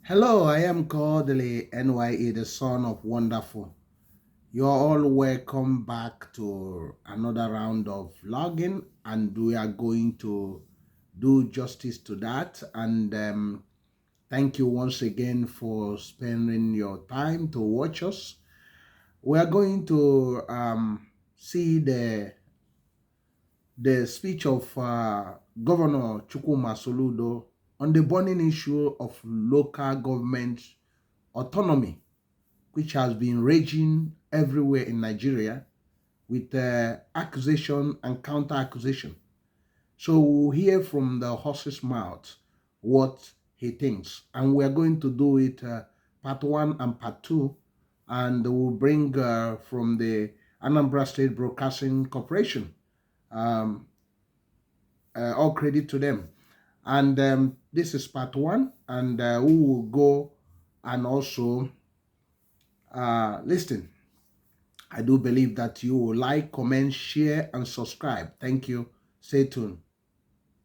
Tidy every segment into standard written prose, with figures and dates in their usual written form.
Hello, I am Kodili-nye, the son of wonderful. You're all welcome back to another round of vlogging, and we are going to do justice to that. And thank you once again for spending your time to watch us. We are going to see the speech of Governor Gov.Soludo on the burning issue of local government autonomy, which has been raging everywhere in Nigeria with accusation and counter accusation. So we'll hear from the horse's mouth what he thinks. And we're going to do it part one and part two. And we'll bring from the Anambra State Broadcasting Corporation. Um, all credit to them. And this is part one. And we will go and also listen. I do believe that you will like, comment, share, and subscribe. Thank you. Stay tuned.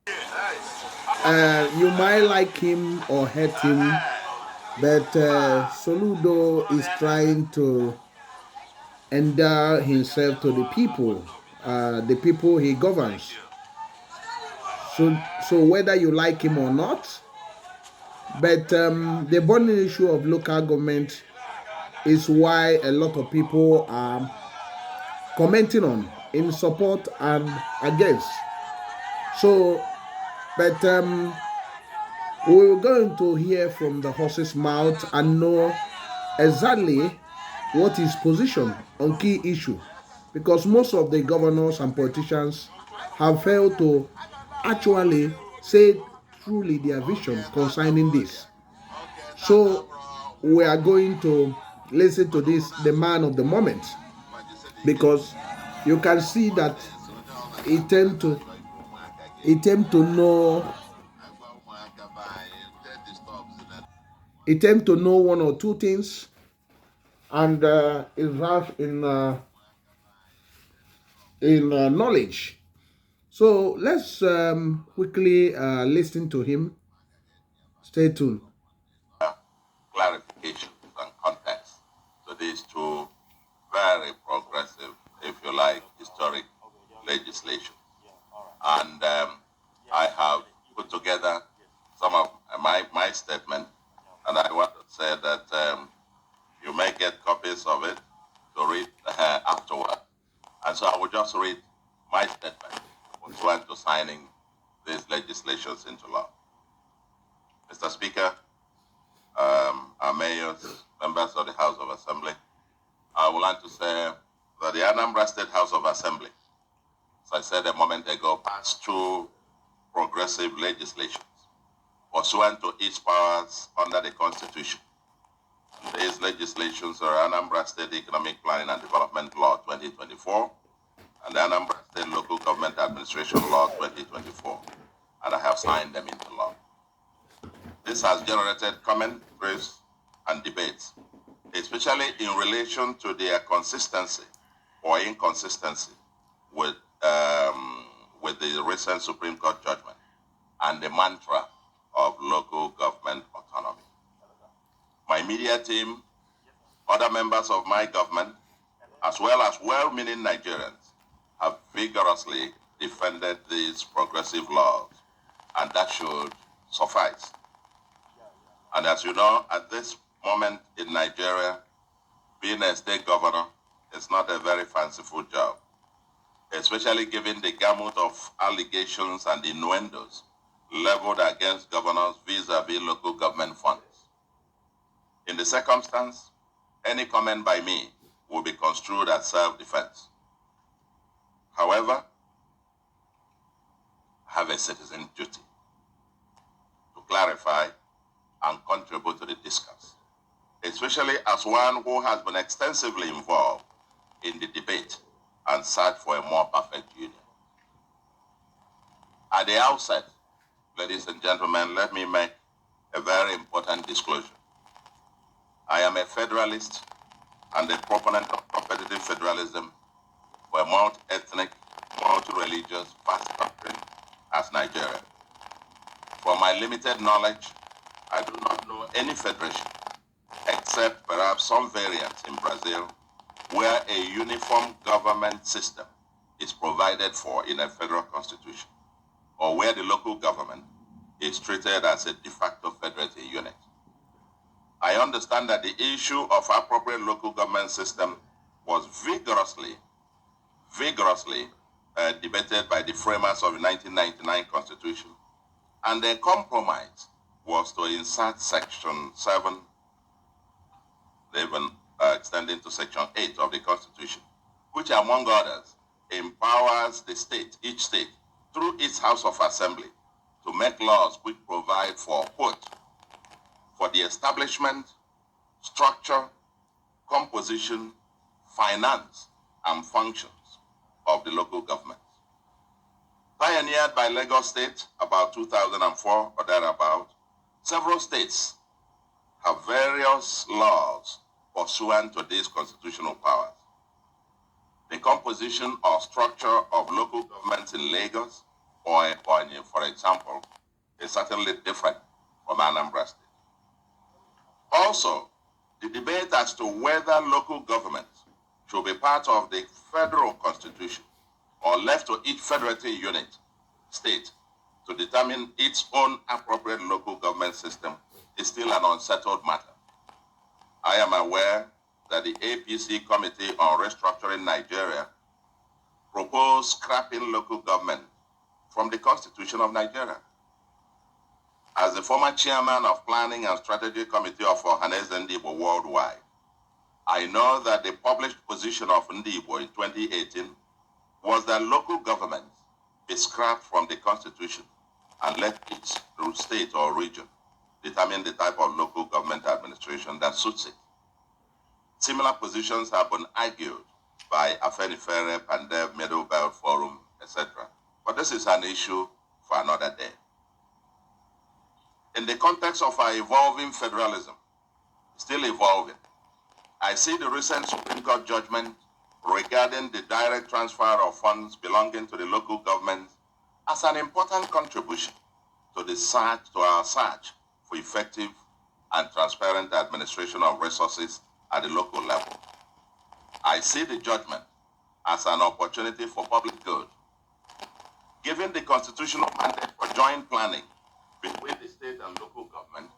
You might like him or hate him, but Soludo is trying to endow himself to the people he governs. So whether you like him or not, but the burning issue of local government is why a lot of people are commenting on in support and against. So, but we're going to hear from the horse's mouth and know exactly what his position on key issue, because most of the governors and politicians have failed to actually say truly their vision concerning this. So we are going to listen to this, the man of the moment, because you can see that he tend to know one or two things, and is vast in knowledge. So let's quickly listen to him. Stay tuned. Clarification and context to these two very progressive, if you like, historic legislation. And I have put together some of my statement, and I want to say that you may get copies of it to read afterward. And so I will just read my statement pursuant to signing these legislations into law. Mr. Speaker, our mayors, members of the House of Assembly, I would like to say that the Anambra State House of Assembly, as I said a moment ago, passed two progressive legislations pursuant to its powers under the Constitution. These legislations are Anambra State Economic Planning and Development Law 2024 and the Anambra State Local Government Administration Law 2024, and I have signed them into law. This has generated commentaries and debates, especially in relation to their consistency or inconsistency with the recent Supreme Court judgment and the mantra of local government autonomy. My media team, other members of my government, as well as well-meaning Nigerians, have vigorously defended these progressive laws, and that should suffice. And as you know, at this moment in Nigeria, being a state governor is not a very fanciful job, especially given the gamut of allegations and innuendos leveled against governors vis-a-vis local government funds. In the circumstance, any comment by me will be construed as self-defense. However, I have a citizen duty to clarify and contribute to the discourse, especially as one who has been extensively involved in the debate and search for a more perfect union. At the outset, ladies and gentlemen, let me make a very important disclosure. I am a federalist and a proponent of competitive federalism for a multi-ethnic, multi-religious, vast country as Nigeria. From my limited knowledge I do not know any federation, except perhaps some variants in Brazil, where a uniform government system is provided for in a federal constitution, or where the local government is treated as a de facto federative unit. I understand that the issue of appropriate local government system was vigorously debated by the framers of the 1999 Constitution, and the compromise was to insert Section 7, even extending to Section 8 of the Constitution, which, among others, empowers the state, each state, through its House of Assembly, to make laws which provide for, quote, for the establishment, structure, composition, finance, and functions of the local government. Pioneered by Lagos State about 2004 or thereabout, several states have various laws pursuant to these constitutional powers. The composition or structure of local governments in Lagos or Ebonyi, for example, is certainly different from Anambra State. Also, the debate as to whether local governments should be part of the federal constitution or left to each federative unit, state, to determine its own appropriate local government system is still an unsettled matter. I am aware that the APC Committee on Restructuring Nigeria proposed scrapping local government from the Constitution of Nigeria. As the former chairman of Planning and Strategy Committee of Ohaneze Ndigbo Worldwide, I know that the published position of Ndigbo in 2018 was that local governments be scrapped from the Constitution and let each state or region determine the type of local government administration that suits it. Similar positions have been argued by Afenifere, Pandev, Middle Belt Forum, etc. But this is an issue for another day. In the context of our evolving federalism, still evolving, I see the recent Supreme Court judgment regarding the direct transfer of funds belonging to the local government as an important contribution to our search for effective and transparent administration of resources at the local level. I see the judgment as an opportunity for public good. Given the constitutional mandate for joint planning between the state and local government,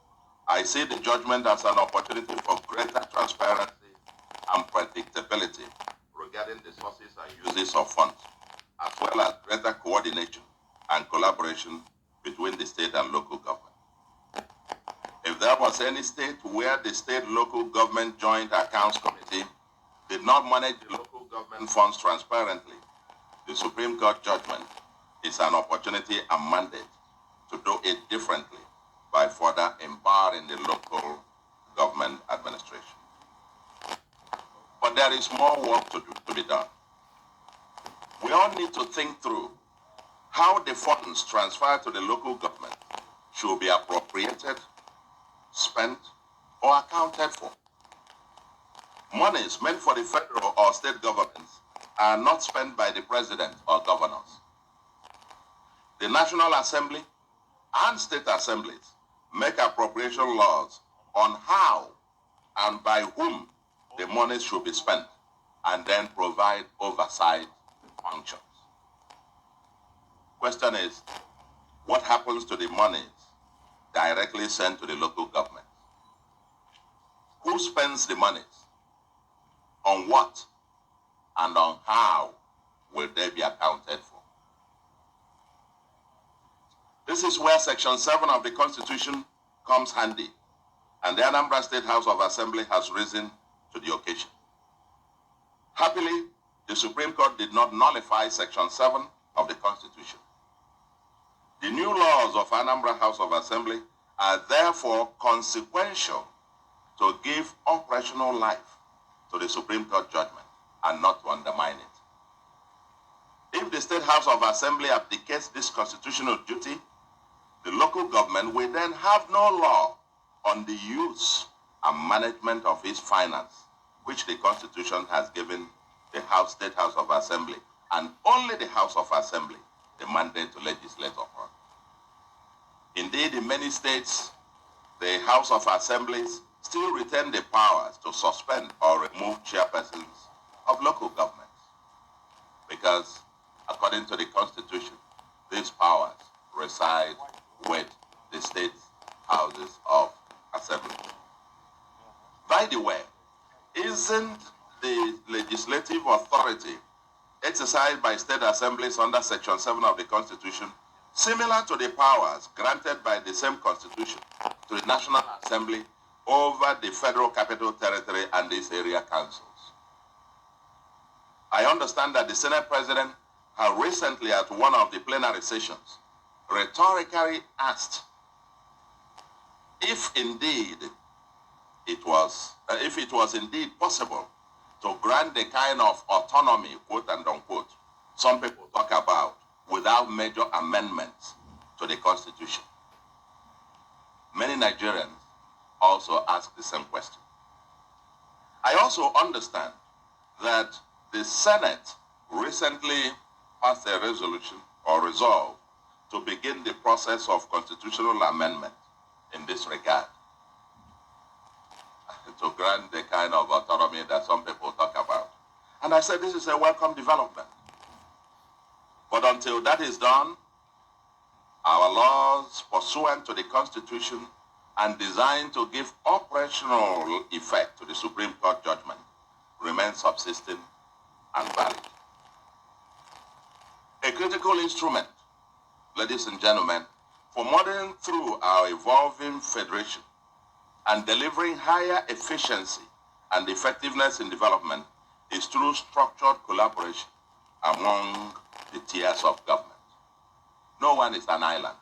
I see the judgment as an opportunity for greater transparency and predictability regarding the sources and uses of funds, as well as greater coordination and collaboration between the state and local government. If there was any state where the State-Local Government Joint Accounts Committee did not manage the local government funds transparently, the Supreme Court judgment is an opportunity and mandate to do it differently by further empowering the local government administration. But there is more work to be done. We all need to think through how the funds transferred to the local government should be appropriated, spent, or accounted for. Monies meant for the federal or state governments are not spent by the president or governors. The National Assembly and state assemblies make appropriation laws on how and by whom the monies should be spent, and then provide oversight functions. Question is, what happens to the monies directly sent to the local government? Who spends the monies? On what? And on how will they be accounted for? This is where Section 7 of the Constitution comes handy, and the Anambra State House of Assembly has risen to the occasion. Happily, the Supreme Court did not nullify Section 7 of the Constitution. The new laws of Anambra House of Assembly are therefore consequential to give operational life to the Supreme Court judgment and not to undermine it. If the State House of Assembly abdicates this constitutional duty, the local government will then have no law on the use and management of its finance, which the Constitution has given the State House of Assembly, and only the House of Assembly, the mandate to legislate upon. Indeed, in many states, the House of Assemblies still retain the powers to suspend or remove chairpersons of local governments, because according to the Constitution, these powers reside with the state houses of assembly. By the way, isn't the legislative authority exercised by state assemblies under Section 7 of the Constitution similar to the powers granted by the same Constitution to the National Assembly over the Federal Capital Territory and its area councils? I understand that the Senate President has recently, at one of the plenary sessions, rhetorically asked if it was indeed possible to grant the kind of autonomy, quote and unquote, some people talk about, without major amendments to the Constitution. Many Nigerians also ask the same question. I also understand that the Senate recently passed a resolution or resolve to begin the process of constitutional amendment in this regard, to grant the kind of autonomy that some people talk about. And I said this is a welcome development. But until that is done, our laws pursuant to the Constitution and designed to give operational effect to the Supreme Court judgment remain subsisting and valid. A critical instrument, ladies and gentlemen, for motoring through our evolving federation and delivering higher efficiency and effectiveness in development is through structured collaboration among the tiers of government. No one is an island.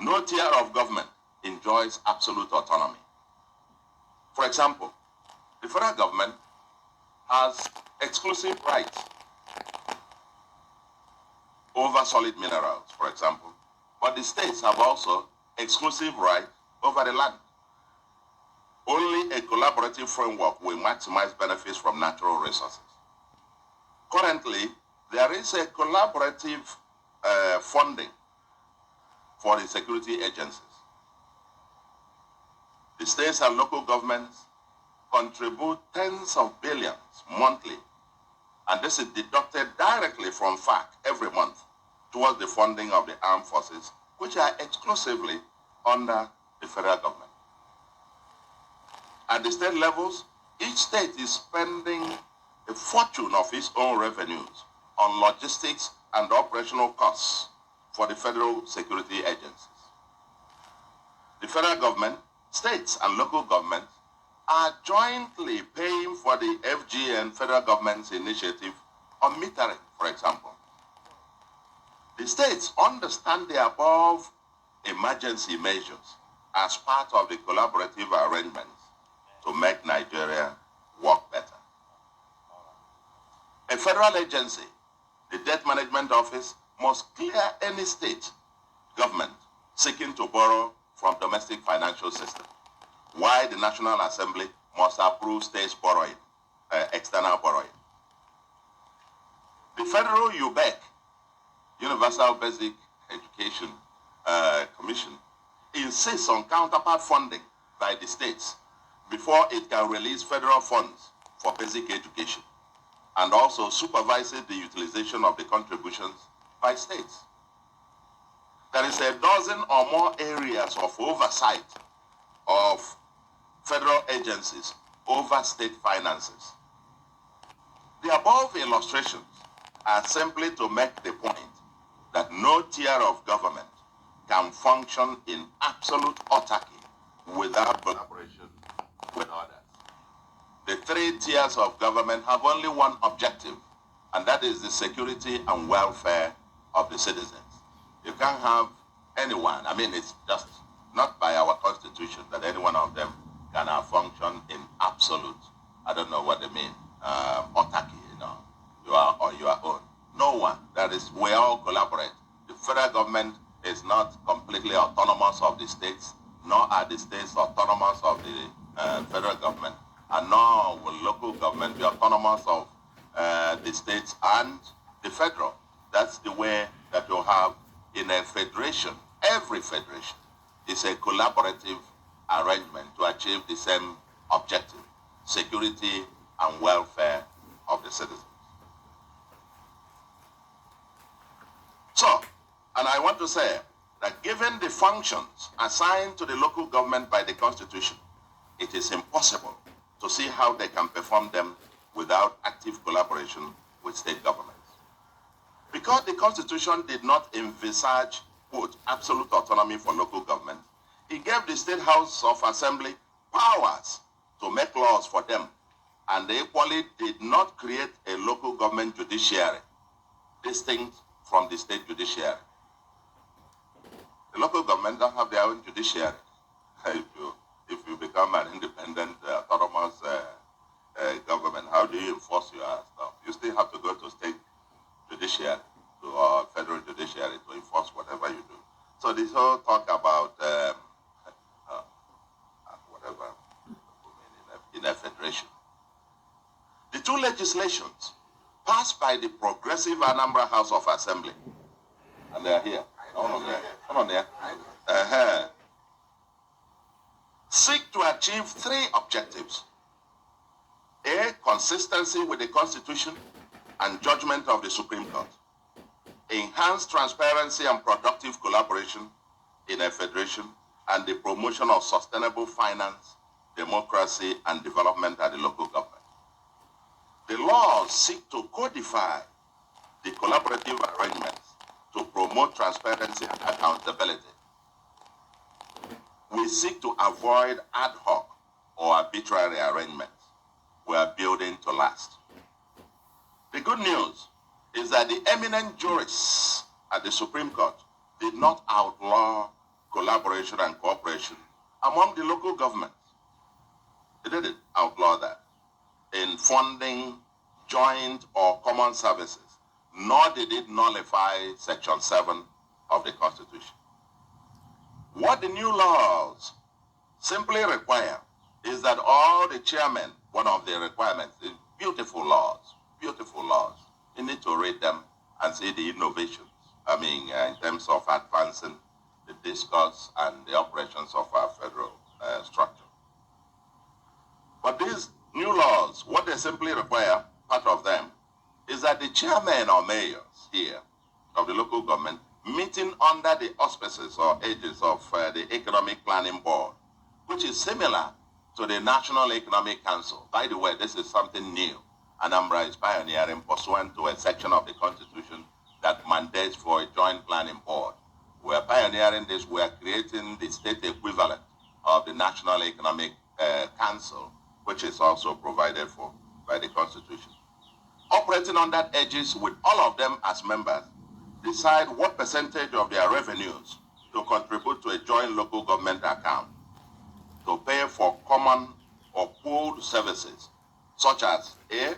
No tier of government enjoys absolute autonomy. For example, the federal government has exclusive rights over solid minerals, for example, but the states have also exclusive rights over the land. Only a collaborative framework will maximize benefits from natural resources. Currently, there is a collaborative funding for the security agencies. The states and local governments contribute tens of billions monthly, and this is deducted directly from FAC every month towards the funding of the armed forces, which are exclusively under the federal government. At the state levels, each state is spending a fortune of its own revenues on logistics and operational costs for the federal security agencies. The federal government, states, and local governments are jointly paying for the FGN, federal government's initiative on metering, for example. The states understand the above emergency measures as part of the collaborative arrangements to make Nigeria work better. A federal agency, the Debt Management Office, must clear any state government seeking to borrow from domestic financial system, while the National Assembly must approve states borrowing, external borrowing. The federal UBEC, Universal Basic Education Commission, insists on counterpart funding by the states before it can release federal funds for basic education, and also supervises the utilization of the contributions by states. There is a dozen or more areas of oversight of federal agencies over state finances. The above illustrations are simply to make the point that no tier of government can function in absolute autarky without collaboration with others. The three tiers of government have only one objective, and that is the security and welfare of the citizens. You can't have anyone, it's just not by our constitution that any one of them can function in absolute, I don't know what they mean, autarky, you are on your own. No one. That is, we all collaborate. The federal government is not completely autonomous of the states, nor are the states autonomous of the federal government, and nor will local government be autonomous of the states and the federal. That's the way that you have in a federation. Every federation is is a collaborative arrangement to achieve the same objective, security and welfare of the citizens. So, and I want to say that given the functions assigned to the local government by the Constitution, it is impossible to see how they can perform them without active collaboration with state governments. Because the Constitution did not envisage, quote, absolute autonomy for local government, it gave the State House of Assembly powers to make laws for them, and they equally did not create a local government judiciary distinct from the state judiciary. The local government don't have their own judiciary. If you become an independent, autonomous government, how do you enforce your stuff? You still have to go to state judiciary or federal judiciary to enforce whatever you do. So this whole talk about whatever in a federation. The two legislations passed by the progressive Anambra House of Assembly, and they are here. Come on there. Seek to achieve three objectives. A, consistency with the Constitution and judgment of the Supreme Court. Enhance transparency and productive collaboration in a federation, and the promotion of sustainable finance, democracy, and development at the local government. The laws seek to codify the collaborative arrangements to promote transparency and accountability. We seek to avoid ad hoc or arbitrary arrangements. We are building to last. The good news is that the eminent jurists at the Supreme Court did not outlaw collaboration and cooperation among the local governments. They didn't outlaw that in funding joint or common services, nor did it nullify Section 7 of the Constitution. What the new laws simply require is that all the chairmen, one of the requirements, is beautiful laws. You need to read them and see the innovations. In terms of advancing the discourse and the operations of our federal structure. But these new laws, what they simply require, part of them, is that the chairmen or mayors here of the local government meeting under the auspices or aegis of the Economic Planning Board, which is similar to the National Economic Council. By the way, this is something new. Anambra is pioneering pursuant to a section of the Constitution that mandates for a joint planning board. We are pioneering this. We are creating the state equivalent of the National Economic Council, which is also provided for by the Constitution. Operating on that aegis with all of them as members, decide what percentage of their revenues to contribute to a joint local government account to pay for common or pooled services, such as A,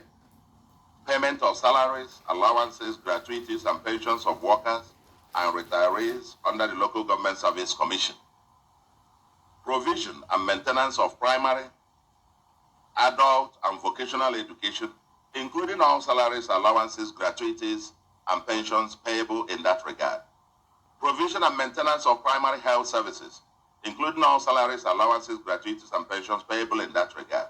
payment of salaries, allowances, gratuities, and pensions of workers and retirees under the Local Government Service Commission. Provision and maintenance of primary, adult, and vocational education, including all salaries, allowances, gratuities, and pensions payable in that regard. Provision and maintenance of primary health services, including all salaries, allowances, gratuities, and pensions payable in that regard.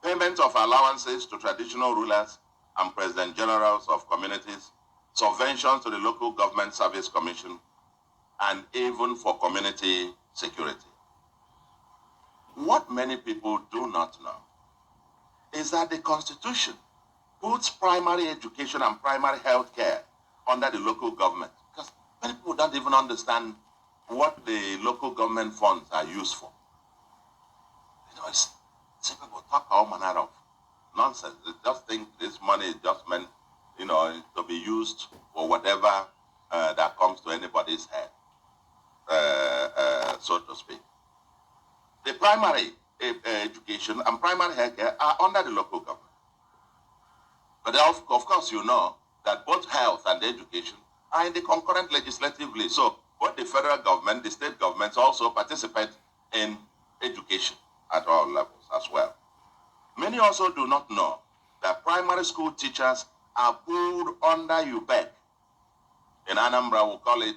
Payment of allowances to traditional rulers and president generals of communities, subventions to the Local Government Service Commission, and even for community security. What many people do not know is that the Constitution puts primary education and primary health care under the local government, because many people don't even understand what the local government funds are used for. See people talk all manner of nonsense. They just think this money is just meant, to be used for whatever that comes to anybody's head, so to speak. The primary education and primary health care are under the local government. But of course, you know that both health and education are in the concurrent legislative list. So both the federal government, the state governments also participate in education at all levels as well. Many also do not know that primary school teachers are pooled under UBEC. In Anambra, we call it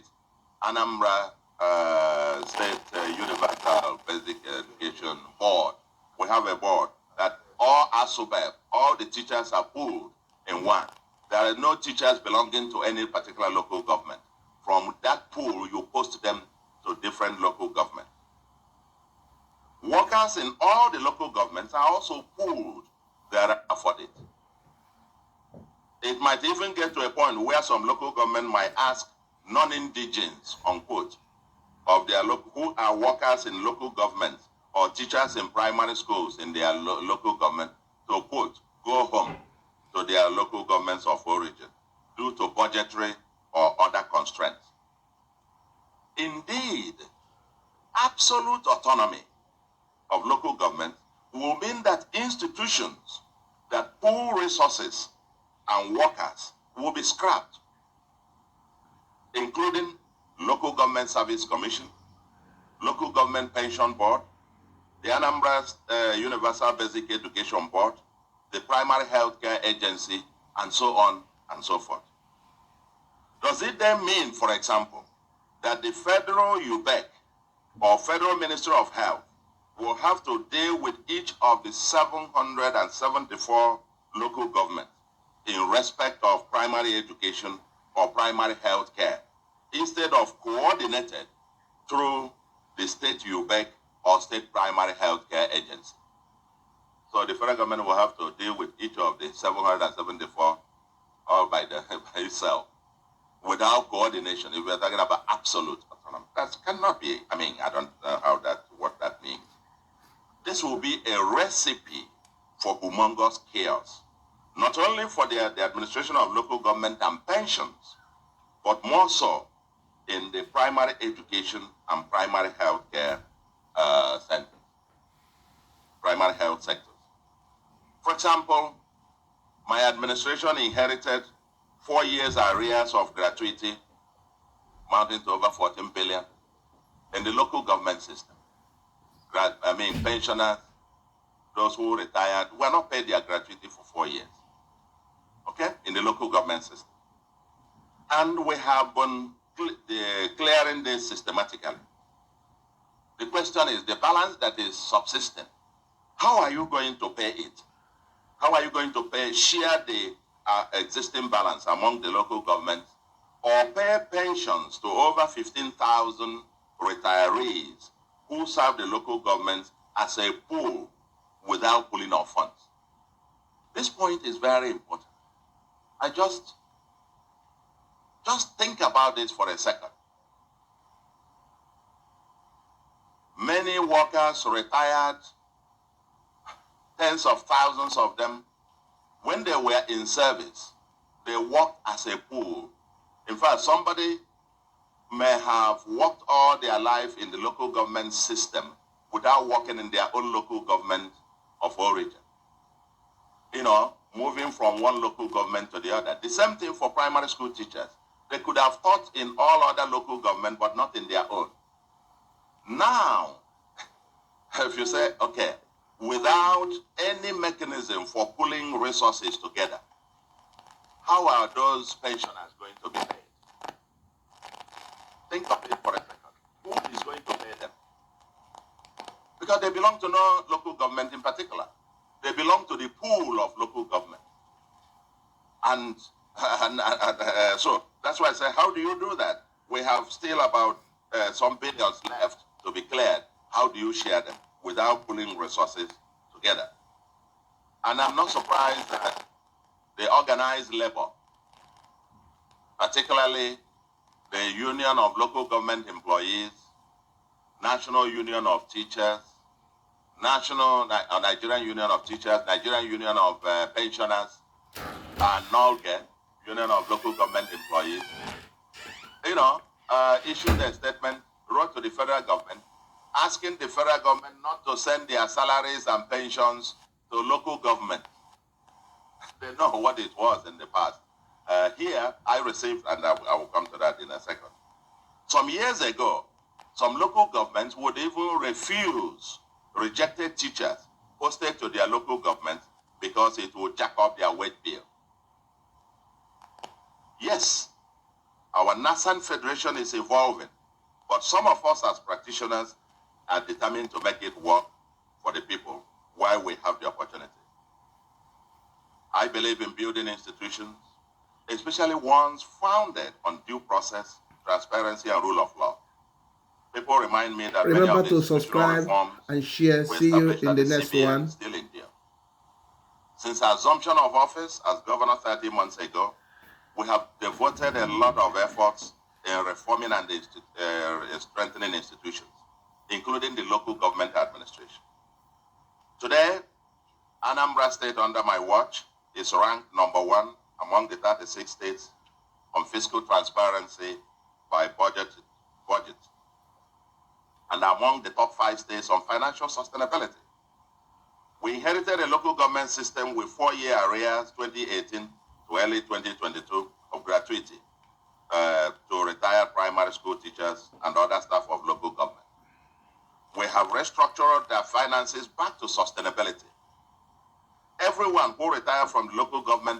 Anambra State Universal Basic Education Board. We have a board that all ASUBEB, all the teachers are pooled in one. There are no teachers belonging to any particular local government. From that pool, you post them to different local governments. Workers in all the local governments are also pooled there for it. It might even get to a point where some local government might ask non-indigents, unquote, of their who are workers in local government or teachers in primary schools in their local government to, quote, go home to their local governments of origin due to budgetary or other constraints. Indeed, absolute autonomy of local government will mean that institutions that pool resources and workers will be scrapped, including Local Government Service Commission, Local Government Pension Board, the Anambra Universal Basic Education Board, the Primary Healthcare Agency, and so on and so forth. Does it then mean, for example, that the Federal UBEC or Federal Ministry of Health will have to deal with each of the 774 local governments in respect of primary education or primary health care, instead of coordinated through the state UBEC or state primary health care agency? So the federal government will have to deal with each of the 774 all by itself without coordination. If we're talking about absolute autonomy, that cannot be. I mean, I don't know what that means. This will be a recipe for humongous chaos, not only for the administration of local government and pensions, but more so in the primary education and primary health care centers, primary health sectors. For example, my administration inherited 4 years arrears of gratuity amounting to over 14 billion in the local government system. Pensioners, those who retired, were not paid their gratuity for 4 years, okay, in the local government system. And we have been clearing this systematically. The question is the balance that is subsisting. How are you going to pay it? How are you going to share the existing balance among the local governments, or pay pensions to over 15,000 retirees who serve the local governments as a pool without pooling of funds? This point is very important. I just think about this for a second. Many workers retired, tens of thousands of them. When they were in service, they worked as a pool. In fact, somebody may have worked all their life in the local government system without working in their own local government of origin. You know, moving from one local government to the other. The same thing for primary school teachers. They could have taught in all other local government, but not in their own. Now, if you say, okay, without any mechanism for pulling resources together, how are those pensioners going to be paid? Think of it for a second. Who is going to pay them? Because they belong to no local government in particular. They belong to the pool of local government. And so that's why I say, how do you do that? We have still about some billions left to be cleared. How do you share them without pulling resources together? And I'm not surprised that the organized labor, particularly the Union of Local Government Employees, National Union of Teachers, Nigerian Union of Teachers, Nigerian Union of Pensioners, and NOLGE, Union of Local Government Employees, issued a statement, wrote to the federal government, asking the federal government not to send their salaries and pensions to local government. They know what it was in the past. Here, I received, and I will come to that in a second. Some years ago, some local governments would even refuse rejected teachers posted to their local government because it would jack up their wage bill. Yes, our nascent federation is evolving. But some of us as practitioners are determined to make it work for the people while we have the opportunity. I believe in building institutions, especially ones founded on due process, transparency, and rule of law. People remind me that many Remember of the to institutional subscribe reforms and share. were See you established in at the the next CBN one. still in there. Since our assumption of office as governor 30 months ago, we have devoted a lot of efforts in reforming and strengthening institutions, including the local government administration. Today, Anambra State under my watch is ranked number 1 among the 36 states on fiscal transparency by budget, and among the top 5 states on financial sustainability. We inherited a local government system with 4-year arrears 2018 to early 2022 of gratuity to retired primary school teachers and other staff of local government. We have restructured their finances back to sustainability. Everyone who retired from local government